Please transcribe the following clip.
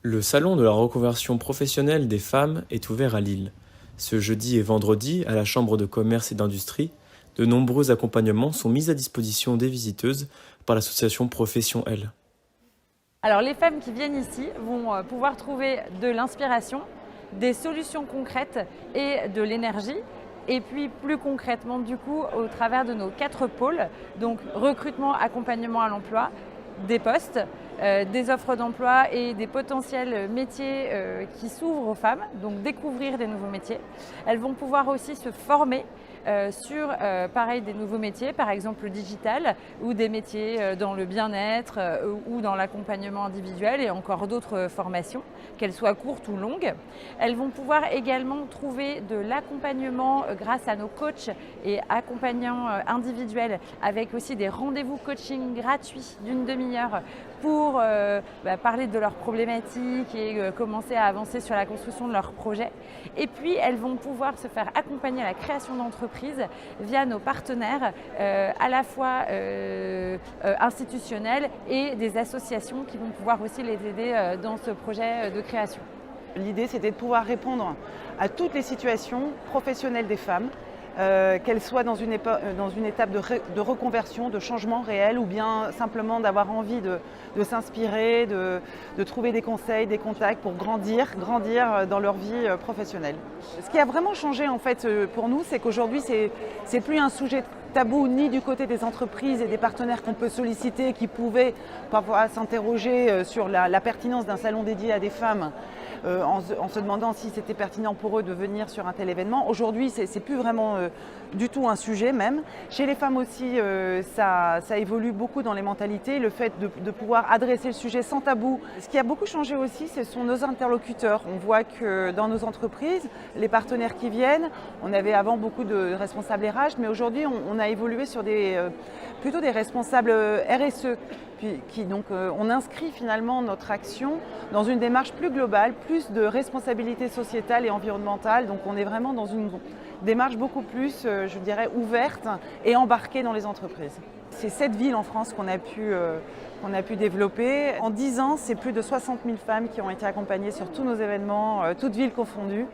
Le salon de la reconversion professionnelle des femmes est ouvert à Lille. Ce jeudi et vendredi, à la Chambre de commerce et d'industrie, de nombreux accompagnements sont mis à disposition des visiteuses par l'association Profession L. Alors les femmes qui viennent ici vont pouvoir trouver de l'inspiration, des solutions concrètes et de l'énergie. Et puis plus concrètement du coup au travers de nos 4 pôles, donc recrutement, accompagnement à l'emploi, des postes, des offres d'emploi et des potentiels métiers qui s'ouvrent aux femmes, donc découvrir des nouveaux métiers. Elles vont pouvoir aussi se former sur pareil des nouveaux métiers, par exemple le digital ou des métiers dans le bien-être ou dans l'accompagnement individuel et encore d'autres formations, qu'elles soient courtes ou longues. Elles vont pouvoir également trouver de l'accompagnement grâce à nos coachs et accompagnants individuels avec aussi des rendez-vous coaching gratuits d'une demi-heure pour parler de leurs problématiques et commencer à avancer sur la construction de leurs projets. Et puis elles vont pouvoir se faire accompagner à la création d'entreprises via nos partenaires à la fois institutionnels et des associations qui vont pouvoir aussi les aider dans ce projet de création. L'idée, c'était de pouvoir répondre à toutes les situations professionnelles des femmes, qu'elles soient dans une étape de reconversion, de changement réel ou bien simplement d'avoir envie de s'inspirer, de trouver des conseils, des contacts pour grandir dans leur vie professionnelle. Ce qui a vraiment changé en fait pour nous, c'est qu'aujourd'hui, c'est plus un sujet tabou ni du côté des entreprises et des partenaires qu'on peut solliciter qui pouvaient parfois s'interroger sur la pertinence d'un salon dédié à des femmes en se demandant si c'était pertinent pour eux de venir sur un tel événement. Aujourd'hui, c'est plus vraiment du tout un sujet même. Chez les femmes aussi, ça évolue beaucoup dans les mentalités, le fait de pouvoir adresser le sujet sans tabou. Ce qui a beaucoup changé aussi, ce sont nos interlocuteurs. On voit que dans nos entreprises, les partenaires qui viennent, on avait avant beaucoup de responsables RH, mais aujourd'hui on a évolué sur plutôt des responsables RSE. On inscrit finalement notre action dans une démarche plus globale, plus de responsabilité sociétale et environnementale. Donc on est vraiment dans une démarche beaucoup plus, je dirais, ouverte et embarquée dans les entreprises. C'est 7 villes en France qu'on a pu développer. En 10 ans, c'est plus de 60 000 femmes qui ont été accompagnées sur tous nos événements, toutes villes confondues.